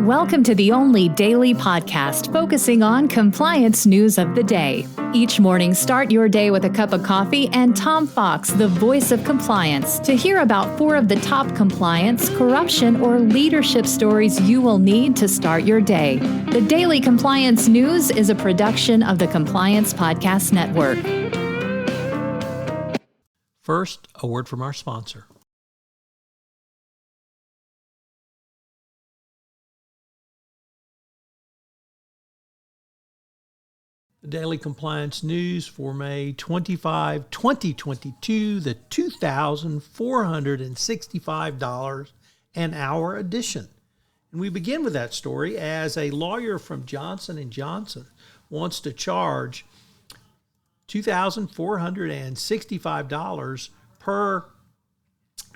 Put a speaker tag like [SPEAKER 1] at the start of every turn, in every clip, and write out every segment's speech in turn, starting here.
[SPEAKER 1] Welcome to the only daily podcast focusing on compliance news of the day. Each morning, start your day with a cup of coffee and Tom Fox, the voice of compliance, to hear about 4 of the top compliance, corruption, or leadership stories you will need to start your day. The Daily Compliance News is a production of the Compliance Podcast Network.
[SPEAKER 2] First, a word from our sponsor. The Daily Compliance News for May 25, 2022, the $2,465 an hour edition. And we begin with that story as a lawyer from Johnson & Johnson wants to charge $2,465 per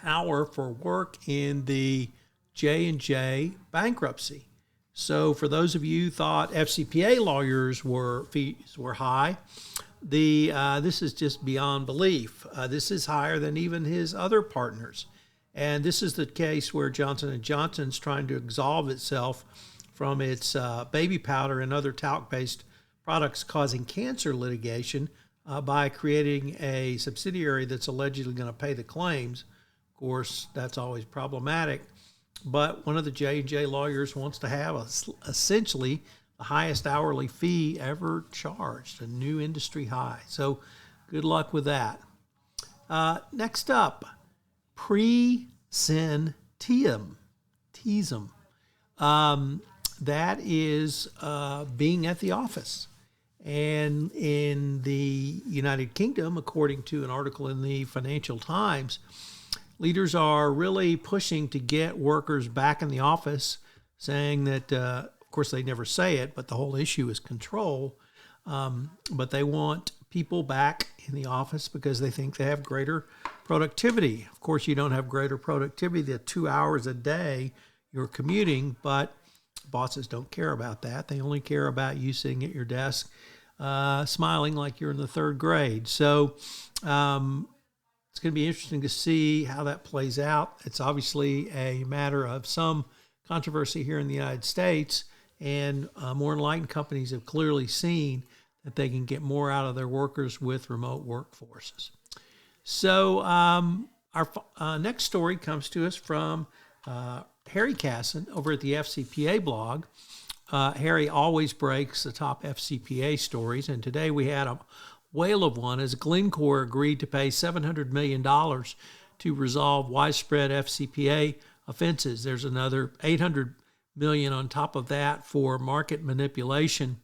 [SPEAKER 2] hour for work in the J&J bankruptcy. So for those of you who thought FCPA lawyers' fees were high, this is just beyond belief. This is higher than even his other partners. And this is the case where Johnson & Johnson's trying to absolve itself from its baby powder and other talc-based products causing cancer litigation by creating a subsidiary that's allegedly going to pay the claims. Of course, that's always problematic. But one of the J&J lawyers wants to have essentially the highest hourly fee ever charged, a new industry high. So good luck with that. Next up, presenteeism. That is being at the office. And in the United Kingdom, according to an article in the Financial Times, leaders are really pushing to get workers back in the office, saying that, of course, they never say it, but the whole issue is control. But they want people back in the office because they think they have greater productivity. Of course, you don't have greater productivity the 2 hours a day you're commuting, but bosses don't care about that. They only care about you sitting at your desk, smiling like you're in the 3rd grade. So, it's going to be interesting to see how that plays out. It's obviously a matter of some controversy here in the United States, and more enlightened companies have clearly seen that they can get more out of their workers with remote workforces. So our next story comes to us from Harry Casson over at the FCPABlog. Harry always breaks the top FCPA stories, and today we had a whale of one as Glencore agreed to pay $700 million to resolve widespread FCPA offenses. There's another $800 million on top of that for market manipulation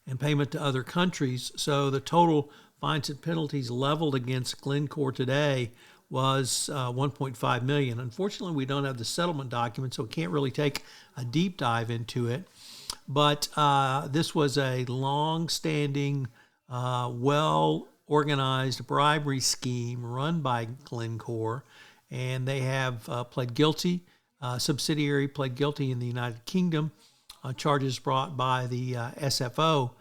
[SPEAKER 2] and payment to other countries. So the total fines and penalties leveled against Glencore today was $1.5 million. Unfortunately, we don't have the settlement document, so we can't really take a deep dive into it. But this was a long-standing, well-organized bribery scheme run by Glencore, and they have pled guilty. Subsidiary pled guilty in the United Kingdom. Charges brought by the SFO.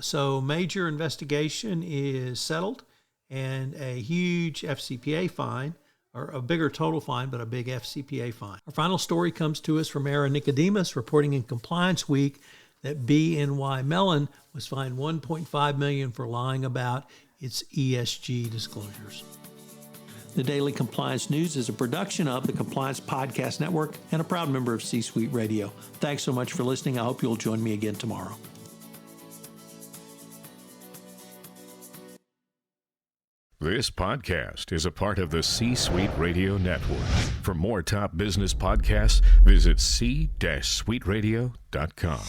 [SPEAKER 2] So major investigation is settled, and a huge FCPA fine, or a bigger total fine, but a big FCPA fine. Our final story comes to us from Era Nicodemus, reporting in Compliance Week that BNY Mellon was fined $1.5 million for lying about its ESG disclosures. The Daily Compliance News is a production of the Compliance Podcast Network and a proud member of C-Suite Radio. Thanks so much for listening. I hope you'll join me again tomorrow.
[SPEAKER 3] This podcast is a part of the C-Suite Radio Network. For more top business podcasts, visit c-suiteradio.com.